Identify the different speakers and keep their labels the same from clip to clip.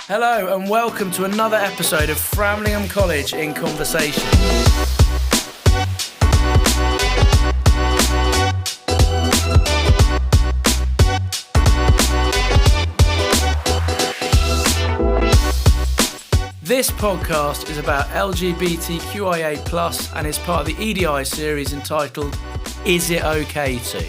Speaker 1: Hello and welcome to another episode of Framlingham College In Conversation. This podcast is about LGBTQIA+ and is part of the EDI series entitled Is It OK To?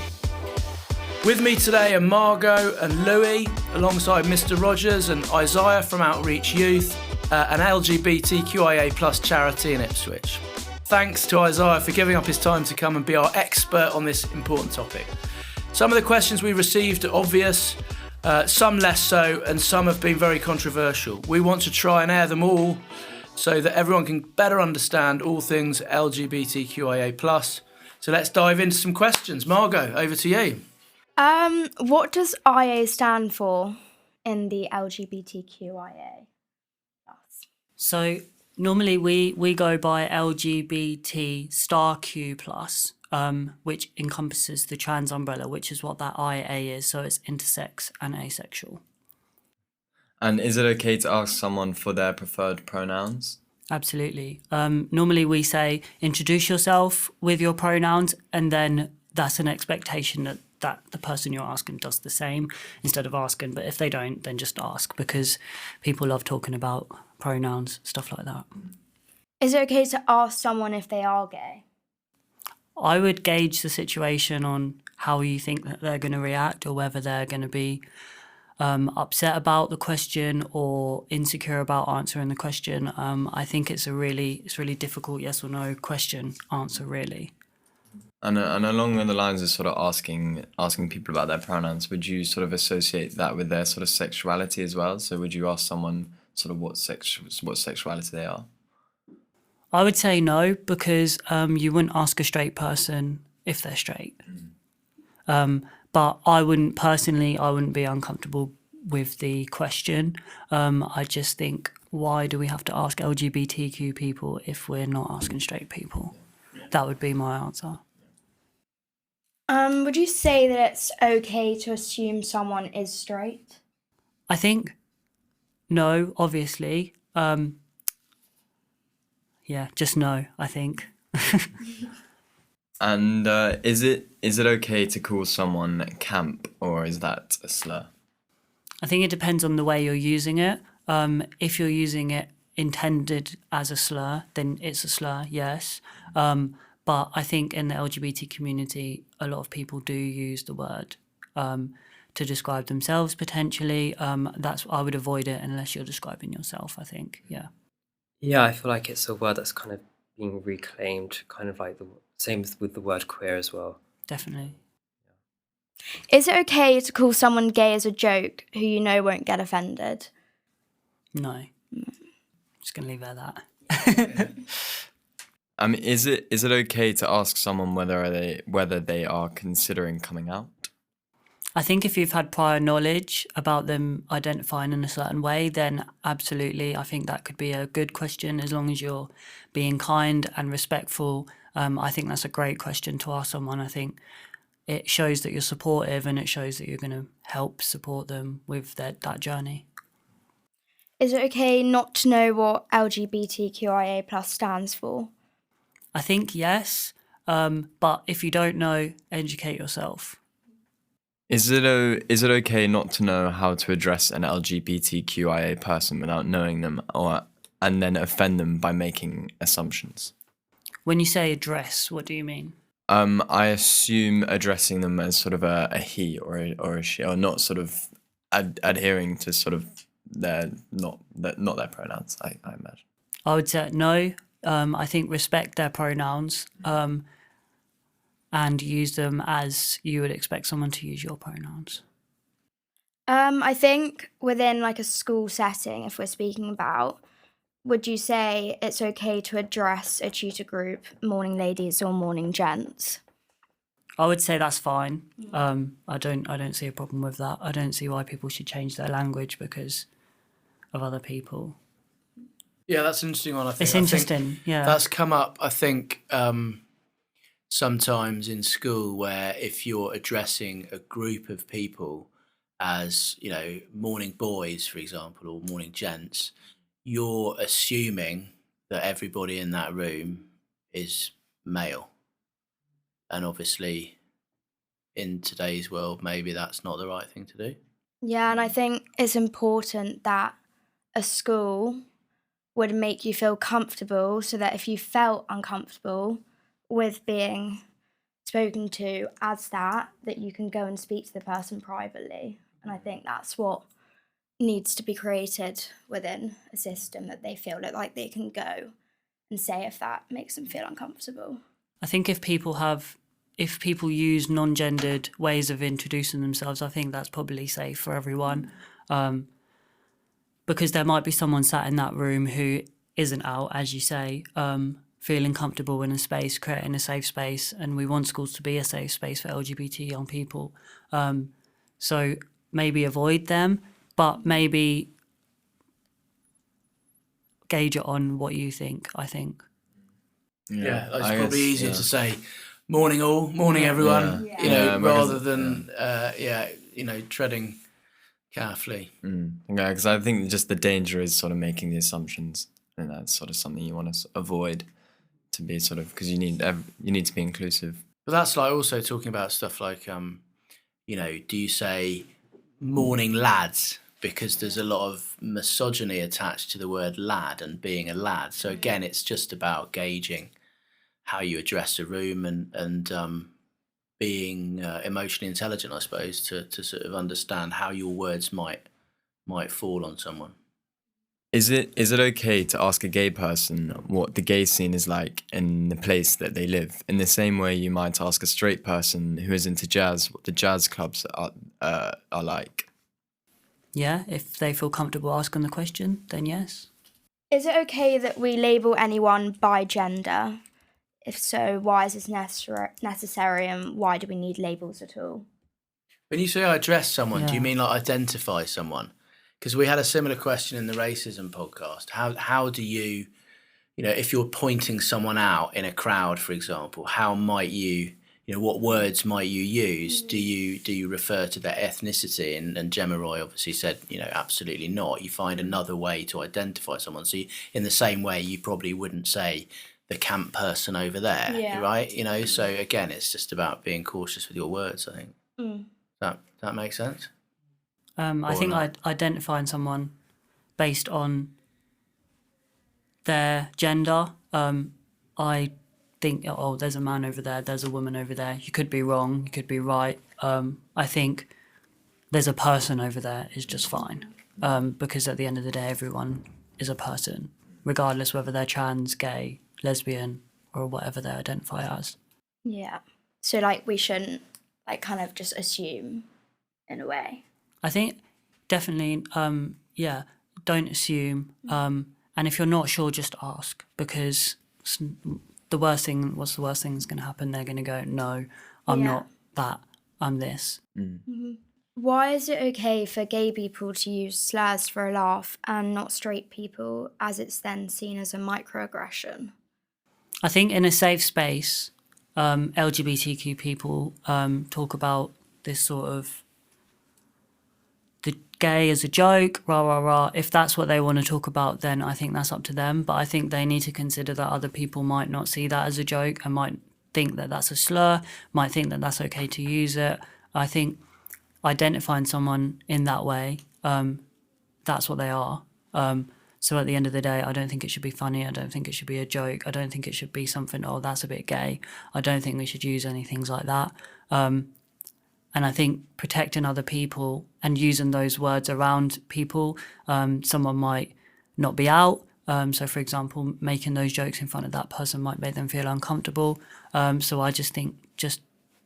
Speaker 1: With me today are Margot and Louis, alongside Mr. Rogers and Isiah from Outreach Youth, an LGBTQIA+ charity in Ipswich. Thanks to Isiah for giving up his time to come and be our expert on this important topic. Some of the questions we received are obvious, some less so, and some have been very controversial. We want to try and air them all so that everyone can better understand all things LGBTQIA+. So let's dive into some questions. Margot, over to you.
Speaker 2: What does IA stand for in the LGBTQIA?
Speaker 3: So normally we go by LGBT*Q+, which encompasses the trans umbrella, which is what that IA is. So it's intersex and asexual.
Speaker 4: And is it okay to ask someone for their preferred pronouns?
Speaker 3: Absolutely. Normally we say introduce yourself with your pronouns, and then that's an expectation that the person you're asking does the same instead of asking. But if they don't, then just ask, because people love talking about pronouns, stuff like that.
Speaker 2: Is it okay to ask someone if they are gay?
Speaker 3: I would gauge the situation on how you think that they're going to react, or whether they're going to be upset about the question or insecure about answering the question. I think it's really difficult yes or no question answer, really.
Speaker 4: And along the lines of sort of asking people about their pronouns, would you sort of associate that with their sort of sexuality as well? So would you ask someone sort of what sexuality they are?
Speaker 3: I would say no, because you wouldn't ask a straight person if they're straight. But I wouldn't be uncomfortable with the question. I just think, why do we have to ask LGBTQ people if we're not asking straight people? That would be my answer.
Speaker 2: Would you say that it's okay to assume someone is straight?
Speaker 3: I think no, obviously. Just no, I think.
Speaker 4: And is it okay to call someone camp, or is that a slur?
Speaker 3: I think it depends on the way you're using it. If you're using it intended as a slur, then it's a slur, yes. But I think in the LGBT community, a lot of people do use the word to describe themselves, potentially. I would avoid it unless you're describing yourself, I think, yeah.
Speaker 5: Yeah, I feel like it's a word that's kind of being reclaimed, kind of like the same with the word queer as well.
Speaker 3: Definitely.
Speaker 2: Is it okay to call someone gay as a joke who you know won't get offended?
Speaker 3: No. Just going to leave it at that.
Speaker 4: Is it okay to ask someone whether they are considering coming out?
Speaker 3: I think if you've had prior knowledge about them identifying in a certain way, then absolutely, I think that could be a good question, as long as you're being kind and respectful. I think that's a great question to ask someone. I think it shows that you're supportive, and it shows that you're going to help support them with that journey.
Speaker 2: Is it okay not to know what LGBTQIA+ stands for?
Speaker 3: I think yes, but if you don't know, educate yourself.
Speaker 4: Is it okay not to know how to address an LGBTQIA person without knowing them, and then offend them by making assumptions?
Speaker 3: When you say address, what do you mean?
Speaker 4: I assume addressing them as sort of a he or a she, or not sort of adhering to sort of not their pronouns. I imagine.
Speaker 3: I would say no. I think respect their pronouns. And use them as you would expect someone to use your pronouns.
Speaker 2: I think within like a school setting, if we're speaking about, would you say it's okay to address a tutor group morning ladies or morning gents?
Speaker 3: I would say that's fine. I don't see a problem with that. I don't see why people should change their language because of other people.
Speaker 1: Yeah, that's an interesting one, I think.
Speaker 3: It's interesting, yeah.
Speaker 1: That's come up, I think, sometimes in school where if you're addressing a group of people as, morning boys, for example, or morning gents, you're assuming that everybody in that room is male. And obviously, in today's world, maybe that's not the right thing to do.
Speaker 2: Yeah, and I think it's important that a school would make you feel comfortable so that if you felt uncomfortable with being spoken to as that you can go and speak to the person privately. And I think that's what needs to be created within a system, that they feel like they can go and say if that makes them feel uncomfortable.
Speaker 3: I think if people use non-gendered ways of introducing themselves, I think that's probably safe for everyone. Because there might be someone sat in that room who isn't out, as you say, feeling comfortable in a space, creating a safe space, and we want schools to be a safe space for LGBT young people. So maybe avoid them, but maybe gauge it on what you think, I think.
Speaker 1: Yeah, it's probably easier to say morning all, morning everyone, rather than treading carefully.
Speaker 4: Yeah, because I think just the danger is sort of making the assumptions, and that's sort of something you want to avoid, to be sort of, because you need to be inclusive.
Speaker 1: But that's like also talking about stuff like, do you say morning lads? Because there's a lot of misogyny attached to the word lad and being a lad. So again, it's just about gauging how you address a room and being emotionally intelligent, I suppose, to sort of understand how your words might fall on someone.
Speaker 4: Is it okay to ask a gay person what the gay scene is like in the place that they live, in the same way you might ask a straight person who is into jazz what the jazz clubs are like?
Speaker 3: Yeah, if they feel comfortable asking the question, then yes.
Speaker 2: Is it okay that we label anyone by gender? If so, why is this necessary, and why do we need labels at all?
Speaker 1: When you say address someone, do you mean like identify someone? Because we had a similar question in the racism podcast. How do you, if you're pointing someone out in a crowd, for example, how might you, what words might you use? Do you refer to their ethnicity? And Gemma Roy obviously said, absolutely not. You find another way to identify someone. So in the same way, you probably wouldn't say the camp person over there, right? So again, it's just about being cautious with your words, I think. That makes sense?
Speaker 3: I think identifying someone based on their gender, I think, there's a man over there, there's a woman over there. You could be wrong, you could be right. I think there's a person over there is just fine, because at the end of the day, everyone is a person, regardless whether they're trans, gay, lesbian, or whatever they identify as.
Speaker 2: Yeah. So, we shouldn't, kind of just assume, in a way.
Speaker 3: I think definitely, don't assume. And if you're not sure, just ask, because what's the worst thing that's going to happen? They're going to go, no, I'm not that, I'm this.
Speaker 2: Why is it okay for gay people to use slurs for a laugh and not straight people, as it's then seen as a microaggression?
Speaker 3: I think in a safe space, LGBTQ people talk about this sort of the gay as a joke, rah, rah, rah. If that's what they want to talk about, then I think that's up to them. But I think they need to consider that other people might not see that as a joke and might think that that's a slur, might think that that's okay to use it. I think identifying someone in that way, that's what they are. So at the end of the day, I don't think it should be funny. I don't think it should be a joke. I don't think it should be something, that's a bit gay. I don't think we should use any things like that. And I think protecting other people and using those words around people, someone might not be out. So, for example, making those jokes in front of that person might make them feel uncomfortable. So I just think, just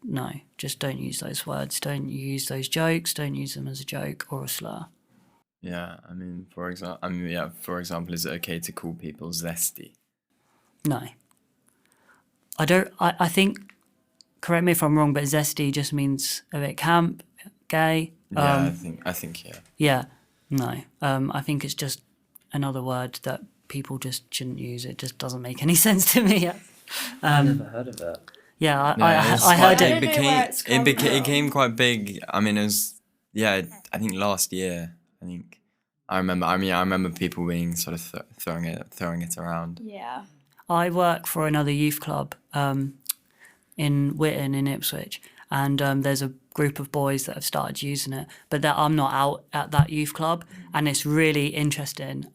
Speaker 3: don't use those words. Don't use those jokes. Don't use them as a joke or a slur.
Speaker 4: Yeah, for example, is it okay to call people zesty?
Speaker 3: No. I don't. I think, correct me if I'm wrong, but zesty just means a bit camp, gay.
Speaker 4: Yeah, I think.
Speaker 3: Yeah, no. I think it's just another word that people just shouldn't use. It just doesn't make any sense to me.
Speaker 5: I've never heard of that.
Speaker 3: Yeah,
Speaker 4: No,
Speaker 3: I heard
Speaker 2: I
Speaker 3: it.
Speaker 2: don't know where it's come
Speaker 4: It
Speaker 2: from.
Speaker 4: became quite big. I mean, it was, yeah, I think last year. I think I remember. I mean, I remember people being sort of throwing it around.
Speaker 2: Yeah.
Speaker 3: I work for another youth club in Whitton in Ipswich, and there's a group of boys that have started using it, but that I'm not out at that youth club, and it's really interesting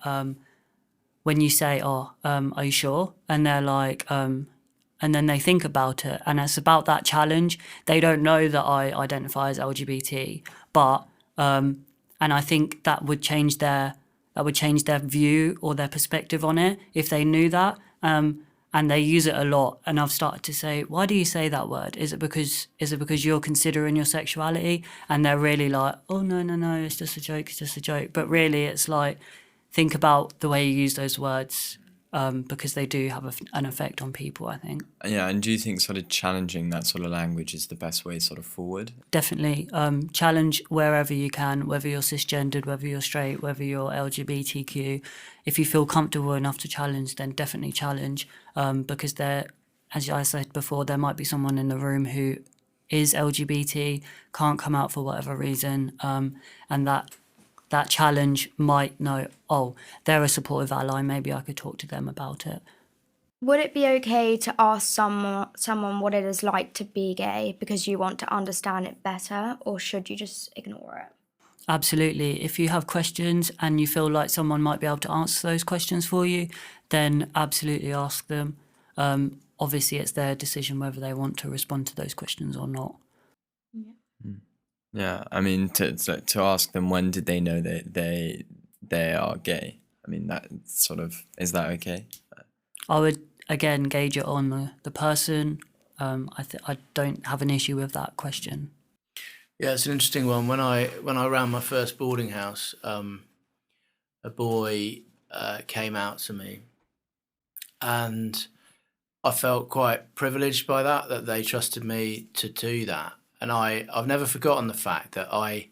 Speaker 3: when you say, "Oh, are you sure?" and they're like, and then they think about it, and it's about that challenge. They don't know that I identify as LGBT, but and I think that would change their view or their perspective on it if they knew that. And they use it a lot, and I've started to say, "Why do you say that word? Is it because you're considering your sexuality?" And they're really like, "Oh no, it's just a joke, it's just a joke." But really, it's like, think about the way you use those words, because they do have an effect on people, I think.
Speaker 4: Yeah, and do you think sort of challenging that sort of language is the best way sort of forward?
Speaker 3: Definitely. Challenge wherever you can, whether you're cisgendered, whether you're straight, whether you're LGBTQ. If you feel comfortable enough to challenge, then definitely challenge, because as I said before, there might be someone in the room who is LGBT, can't come out for whatever reason, and that challenge might know, oh, they're a supportive ally, maybe I could talk to them about it.
Speaker 2: Would it be okay to ask someone what it is like to be gay because you want to understand it better, or should you just ignore it?
Speaker 3: Absolutely. If you have questions and you feel like someone might be able to answer those questions for you, then absolutely ask them. Obviously, it's their decision whether they want to respond to those questions or not.
Speaker 4: Yeah, I mean, to ask them when did they know that they are gay? I mean, that sort of, is that okay?
Speaker 3: I would again gauge it on the person. I don't have an issue with that question.
Speaker 1: Yeah, it's an interesting one. When I ran my first boarding house, a boy came out to me, and I felt quite privileged by that they trusted me to do that. And I've never forgotten the fact that I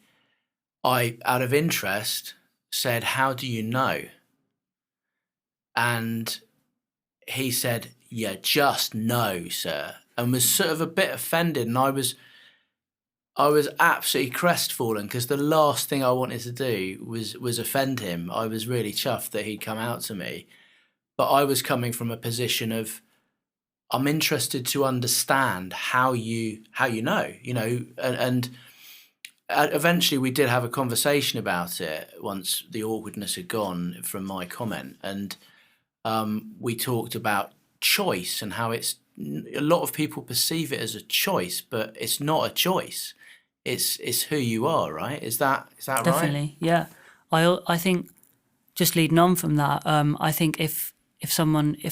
Speaker 1: out of interest said, "How do you know?" And he said, "Yeah, just know, sir," and was sort of a bit offended. And I was absolutely crestfallen, because the last thing I wanted to do was offend him. I was really chuffed that he'd come out to me, but I was coming from a position of, I'm interested to understand how you know, and eventually we did have a conversation about it once the awkwardness had gone from my comment, and we talked about choice and how it's, a lot of people perceive it as a choice, but it's not a choice. It's who you are, right? Is that right?
Speaker 3: Definitely, yeah. I think, just leading on from that, I think if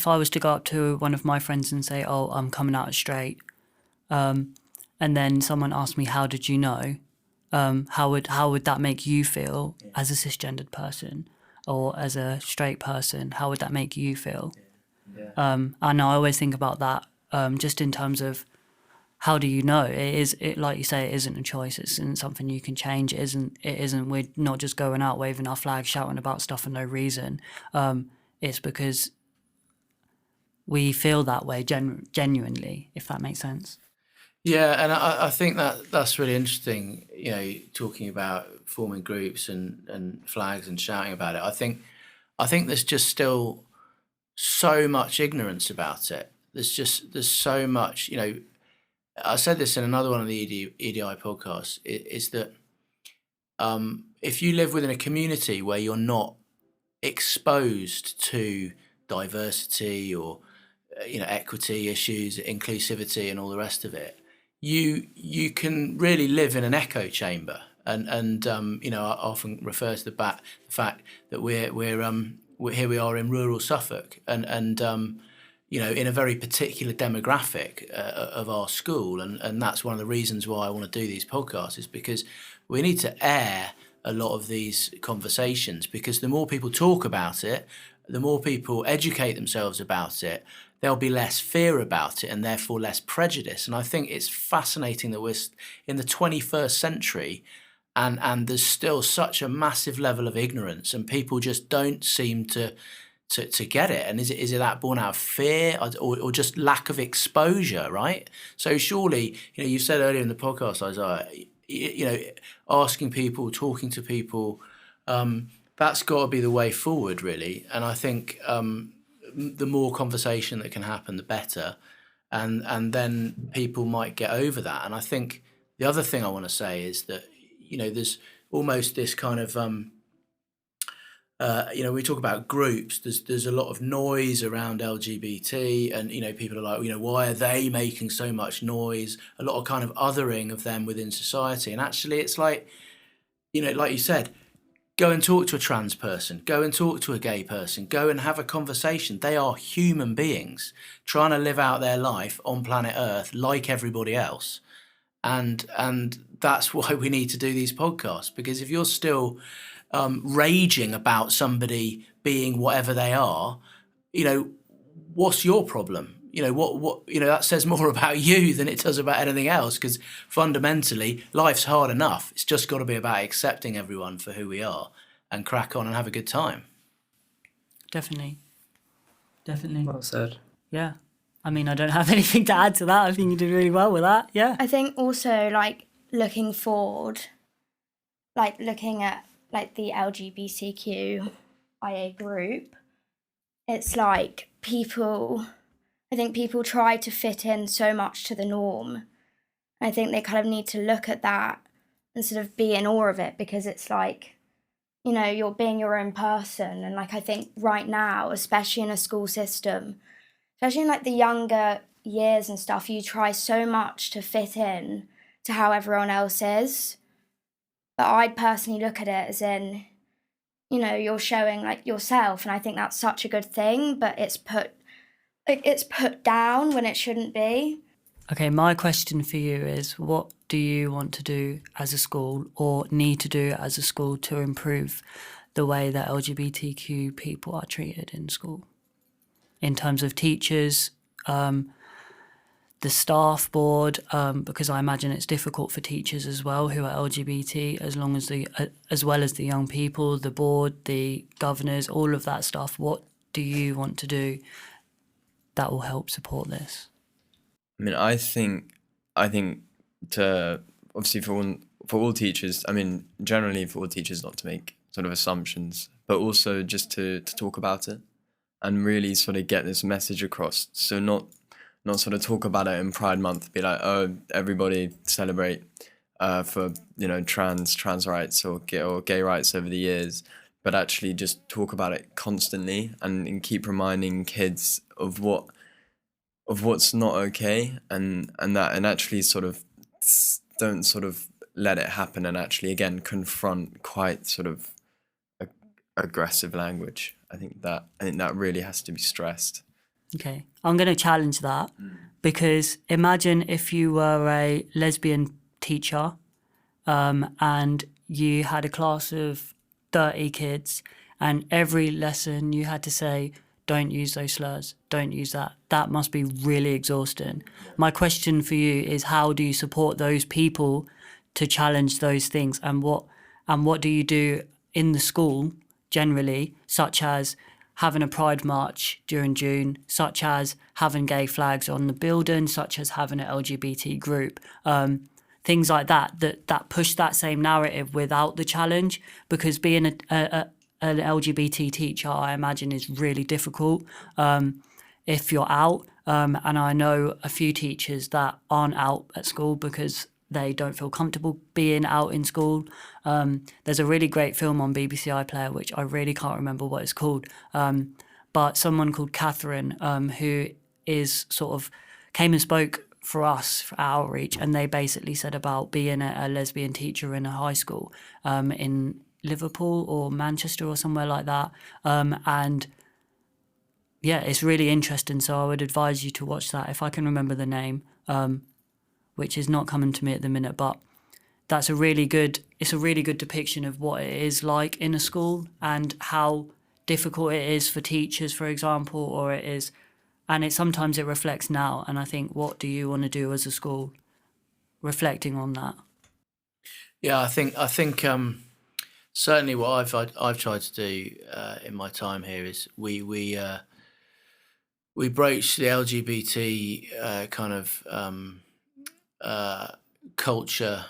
Speaker 3: I was to go up to one of my friends and say, "Oh, I'm coming out as straight," and then someone asked me, "How did you know?" How would that make you feel as a cisgendered person or as a straight person? How would that make you feel? And I always think about that, just in terms of, how do you know? It like you say, it isn't a choice. It isn't something you can change. It isn't. We're not just going out waving our flag, shouting about stuff for no reason. It's because we feel that way genuinely, if that makes sense.
Speaker 1: Yeah, and I think that's really interesting, talking about forming groups and flags and shouting about it. I think there's just still so much ignorance about it. There's so much, I said this in another one of the EDI podcasts, is that if you live within a community where you're not exposed to diversity or equity issues, inclusivity, and all the rest of it, you can really live in an echo chamber. And I often refer to the fact that we're here we are in rural Suffolk, and in a very particular demographic of our school, and that's one of the reasons why I want to do these podcasts, is because we need to air a lot of these conversations, because the more people talk about it, the more people educate themselves about it, there'll be less fear about it and therefore less prejudice. And I think it's fascinating that we're in the 21st century and there's still such a massive level of ignorance, and people just don't seem to to get it? And is it that born out of fear or just lack of exposure, right? So surely, you said earlier in the podcast, Isiah, asking people, talking to people, that's got to be the way forward, really. And I think the more conversation that can happen, the better. And then people might get over that. And I think the other thing I want to say is that, there's almost this kind of, we talk about groups, there's a lot of noise around LGBT and, people are like, why are they making so much noise? A lot of kind of othering of them within society. And actually it's like, like you said, go and talk to a trans person, go and talk to a gay person, go and have a conversation. They are human beings trying to live out their life on planet Earth like everybody else. And that's why we need to do these podcasts, because if you're still raging about somebody being whatever they are, what's your problem? That says more about you than it does about anything else, because fundamentally life's hard enough. It's just got to be about accepting everyone for who we are and crack on and have a good time.
Speaker 3: Definitely.
Speaker 5: Well said.
Speaker 3: Yeah. I mean, I don't have anything to add to that. I think you did really well with that. Yeah.
Speaker 2: I think also, looking forward, looking at the LGBTQIA group, it's like I think people try to fit in so much to the norm. I think they kind of need to look at that and sort of be in awe of it, because it's like, you're being your own person. And I think right now, especially in a school system, especially in the younger years and stuff, you try so much to fit in to how everyone else is. But I'd personally look at it as in, you're showing yourself, and I think that's such a good thing, but it's put down when it shouldn't be.
Speaker 3: Okay, my question for you is, what do you want to do as a school or need to do as a school to improve the way that LGBTQ people are treated in school? In terms of teachers, the staff board, because I imagine it's difficult for teachers as well who are LGBT, as well as the young people, the board, the governors, all of that stuff. What do you want to do that will help support this?
Speaker 4: I mean, I think to obviously for all teachers, I mean, generally for all teachers not to make sort of assumptions, but also just to talk about it and really sort of get this message across. So not sort of talk about it in Pride Month, be like, oh, everybody celebrate for trans rights or gay rights over the years, but actually just talk about it constantly and keep reminding kids of what's not okay and actually sort of don't sort of let it happen, and actually again confront quite sort of aggressive language. I think that really has to be stressed.
Speaker 3: Okay, I'm going to challenge that, because imagine if you were a lesbian teacher and you had a class of 30 kids, and every lesson you had to say, don't use those slurs, don't use that. That must be really exhausting. My question for you is, how do you support those people to challenge those things, and what do you do in the school generally, such as having a pride march during June, such as having gay flags on the building, such as having an LGBT group, things like that push that same narrative without the challenge, because being an LGBT teacher, I imagine, is really difficult if you're out. And I know a few teachers that aren't out at school because they don't feel comfortable being out in school. There's a really great film on BBC iPlayer, which I really can't remember what it's called, but someone called Catherine, who is sort of came and spoke for us for outreach, and they basically said about being a lesbian teacher in a high school in Liverpool or Manchester or somewhere like that. And yeah, it's really interesting. So I would advise you to watch that, if I can remember the name, which is not coming to me at the minute, but it's a really good depiction of what it is like in a school and how difficult it is for teachers, for example, and sometimes it reflects now. And I think, what do you want to do as a school reflecting on that?
Speaker 1: Yeah, I think certainly what I've tried to do in my time here is we broach the LGBT kind of culture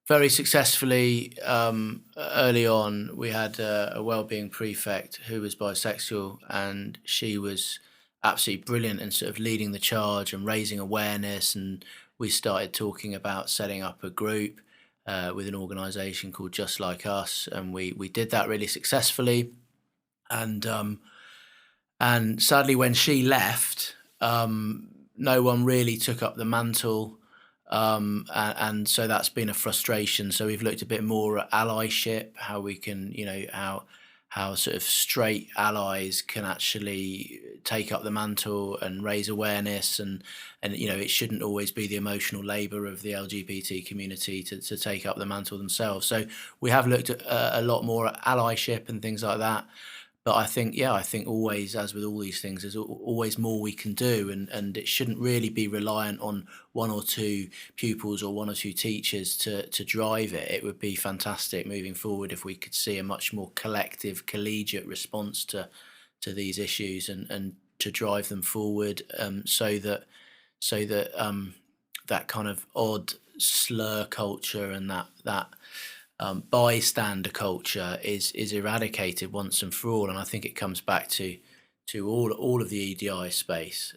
Speaker 1: very successfully. Early on, we had a wellbeing prefect who was bisexual, and she was absolutely brilliant in sort of leading the charge and raising awareness. And we started talking about setting up a group with an organisation called Just Like Us, and we did that really successfully. And sadly, when she left, no one really took up the mantle. And so that's been a frustration. So we've looked a bit more at allyship, how we can, how sort of straight allies can actually take up the mantle and raise awareness, and it shouldn't always be the emotional labour of the LGBT community to take up the mantle themselves. So we have looked at a lot more at allyship and things like that. But I think always, as with all these things, there's always more we can do, and it shouldn't really be reliant on one or two pupils or one or two teachers to drive it. It would be fantastic moving forward if we could see a much more collective, collegiate response to these issues, and to drive them forward, so that that kind of odd slur culture and that bystander culture is eradicated once and for all. And I think it comes back to all of the EDI space,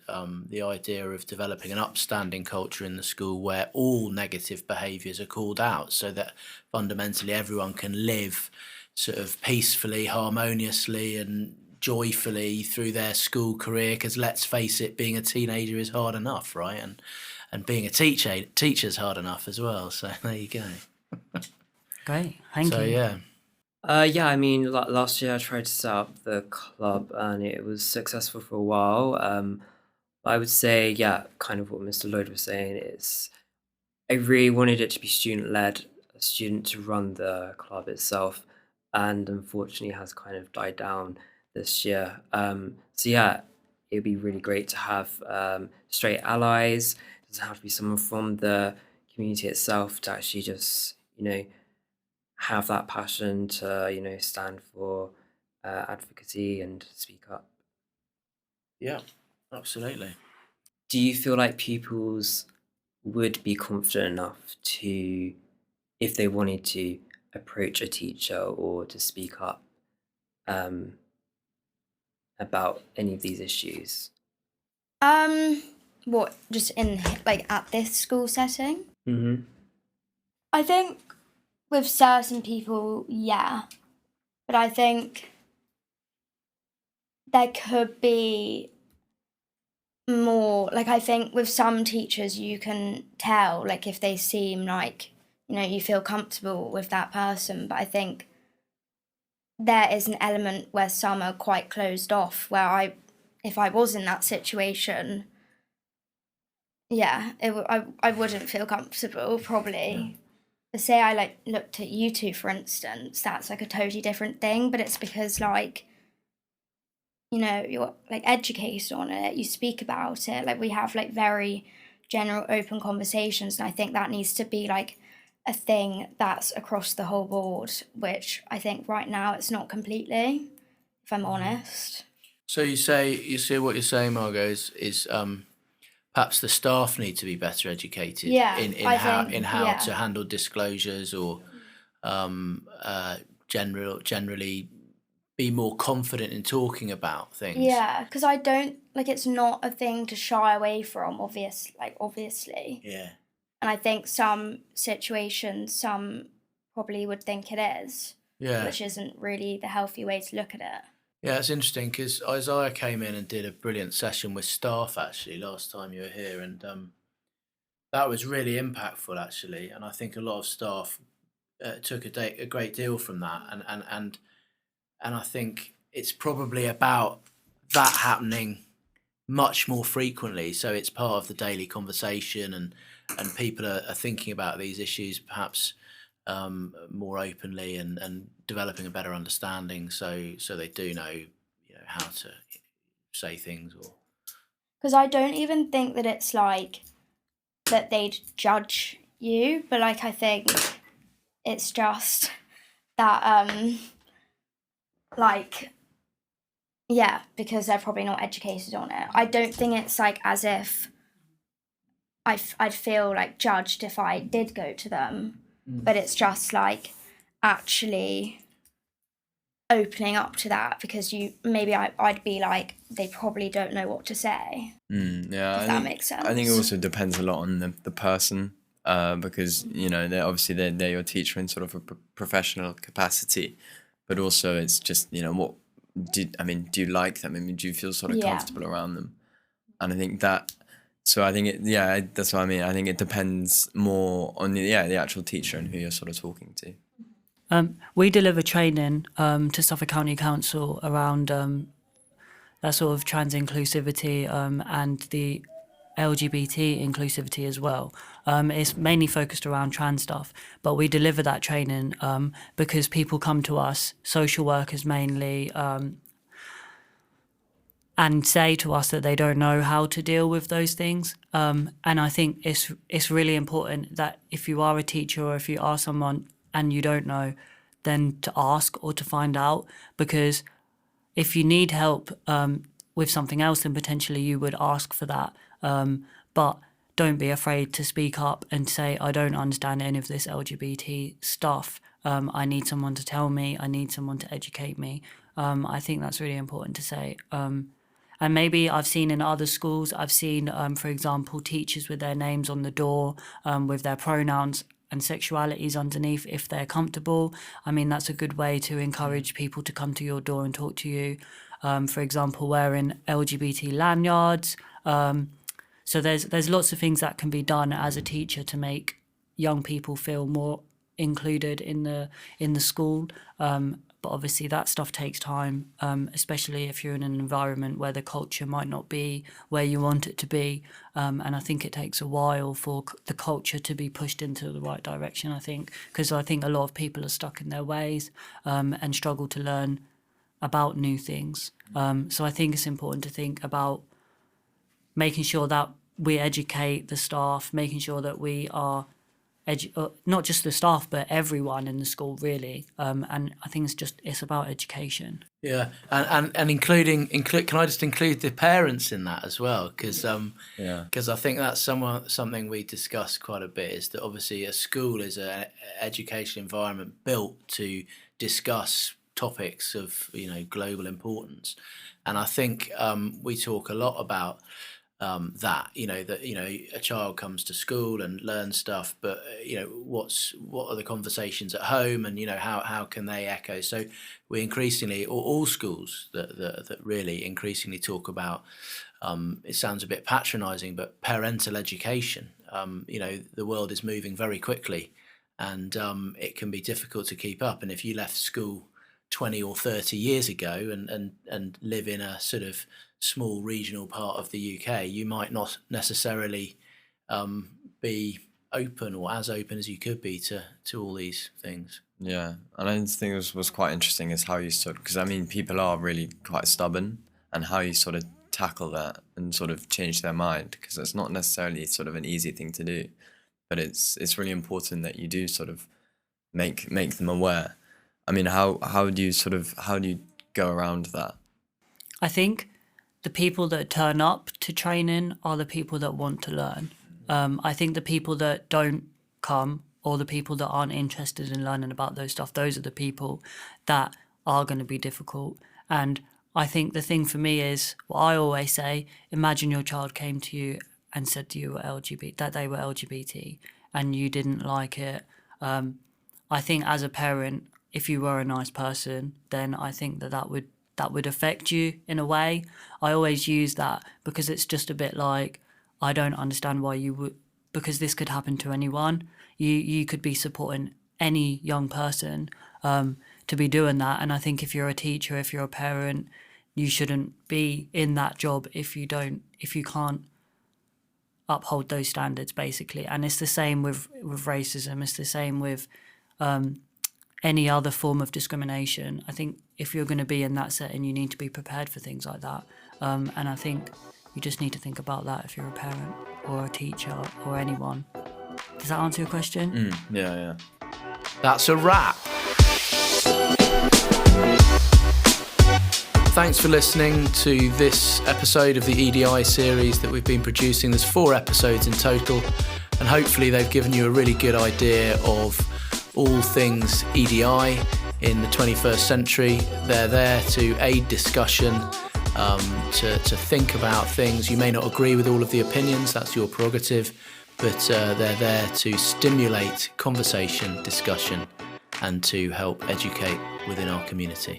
Speaker 1: the idea of developing an upstanding culture in the school where all negative behaviours are called out, so that fundamentally everyone can live sort of peacefully, harmoniously and joyfully through their school career. Because let's face it, being a teenager is hard enough, right? And being a teacher's hard enough as well. So there you go.
Speaker 3: Great, thank you.
Speaker 1: Yeah.
Speaker 5: Yeah, I mean, last year I tried to set up the club and it was successful for a while. I would say, yeah, kind of what Mr. Lloyd was saying is I really wanted it to be student-led, a student to run the club itself, and unfortunately has kind of died down this year. So yeah, it'd be really great to have straight allies. It doesn't have to be someone from the community itself to actually just, have that passion to, stand for advocacy and speak up.
Speaker 1: Yeah, absolutely.
Speaker 5: Do you feel like pupils would be confident enough to, if they wanted to, approach a teacher or to speak up about any of these issues?
Speaker 2: What, just in like at this school setting?
Speaker 5: Mm-hmm.
Speaker 2: I think with certain people, yeah, but I think there could be more. Like, I think with some teachers, you can tell, like, if they seem like, you feel comfortable with that person. But I think there is an element where some are quite closed off, where if I was in that situation, yeah, I wouldn't feel comfortable, probably. Yeah. But say I looked at you two, for instance, that's like a totally different thing. But it's because you're educated on it, you speak about it, we have very general open conversations, and I think that needs to be a thing that's across the whole board, which I think right now it's not completely, if I'm honest.
Speaker 1: So you see what you're saying, Margot, is perhaps the staff need to be better educated in how to handle disclosures, or generally be more confident in talking about things.
Speaker 2: Yeah, because I don't it's not a thing to shy away from, obviously.
Speaker 1: Yeah.
Speaker 2: And I think some situations, some probably would think it is.
Speaker 1: Yeah.
Speaker 2: Which isn't really the healthy way to look at it.
Speaker 1: Yeah, it's interesting because Isiah came in and did a brilliant session with staff actually last time you were here, and that was really impactful actually. And I think a lot of staff took a great deal from that, and I think it's probably about that happening much more frequently. So it's part of the daily conversation, and people are thinking about these issues perhaps more openly, and developing a better understanding, so they do know how to say things. Or
Speaker 2: because I don't even think that it's that they'd judge you, but I think it's just that, like, yeah, because they're probably not educated on it. I don't think it's like as if I'd feel like judged if I did go to them, but it's just like actually opening up to that, because I'd be like, they probably don't know what to say.
Speaker 4: Yeah,
Speaker 2: If that makes sense.
Speaker 4: I think it also depends a lot on the person, because they're your teacher in sort of a professional capacity, but also it's just do you like them? I mean, do you feel sort of comfortable around them? And I think that. So I think that's what I mean. I think it depends more on the actual teacher and who you're sort of talking to.
Speaker 3: We deliver training to Suffolk County Council around that sort of trans inclusivity and the LGBT inclusivity as well. It's mainly focused around trans stuff, but we deliver that training because people come to us, social workers mainly, and say to us that they don't know how to deal with those things. And I think it's really important that if you are a teacher or if you are someone and you don't know, then to ask or to find out, because if you need help with something else, then potentially you would ask for that. But don't be afraid to speak up and say, I don't understand any of this LGBT stuff. I need someone to tell me. I need someone to educate me. I think that's really important to say. And maybe I've seen in other schools, for example, teachers with their names on the door, with their pronouns and sexualities underneath if they're comfortable. I mean, that's a good way to encourage people to come to your door and talk to you. For example, wearing LGBT lanyards. So there's lots of things that can be done as a teacher to make young people feel more included in the school. But obviously that stuff takes time, especially if you're in an environment where the culture might not be where you want it to be. And I think it takes a while for the culture to be pushed into the right direction, because I think a lot of people are stuck in their ways and struggle to learn about new things. So I think it's important to think about making sure that we educate the staff, making sure that we are not just the staff, but everyone in the school, really. And I think it's about education.
Speaker 1: Yeah, and including can I just include the parents in that as well? Because I think that's something we discuss quite a bit, is that obviously a school is an educational environment built to discuss topics of global importance, and I think we talk a lot about that a child comes to school and learns stuff, but what are the conversations at home, and how can they echo? So we increasingly, or all schools that really increasingly talk about, it sounds a bit patronizing, but parental education. The world is moving very quickly, and it can be difficult to keep up. And if you left school 20 or 30 years ago and live in a sort of small regional part of the UK, you might not necessarily be open, or as open as you could be, to all these things.
Speaker 4: Yeah, and I think it was quite interesting is how you because I mean, people are really quite stubborn, and how you sort of tackle that and sort of change their mind, because it's not necessarily sort of an easy thing to do, but it's really important that you do sort of make them aware. I mean, how do you go around that?
Speaker 3: I think the people that turn up to training are the people that want to learn. I think the people that don't come, or the people that aren't interested in learning about those stuff, those are the people that are going to be difficult. And I think the thing for me is, what I always say, imagine your child came to you and said to you that they were LGBT and you didn't like it. I think as a parent, if you were a nice person, then I think that would affect you in a way. I always use that because it's just a bit like, I don't understand why you would, because this could happen to anyone. You could be supporting any young person to be doing that. And I think if you're a teacher, if you're a parent, you shouldn't be in that job if you can't uphold those standards, basically. And it's the same with racism. It's the same with any other form of discrimination. I think if you're going to be in that setting, you need to be prepared for things like that. And I think you just need to think about that if you're a parent or a teacher or anyone. Does that answer your question?
Speaker 4: Yeah.
Speaker 1: That's a wrap. Thanks for listening to this episode of the EDI series that we've been producing. There's 4 episodes in total, and hopefully they've given you a really good idea of all things EDI in the 21st century. They're there to aid discussion, to think about things. You may not agree with all of the opinions, that's your prerogative, but they're there to stimulate conversation, discussion, and to help educate within our community.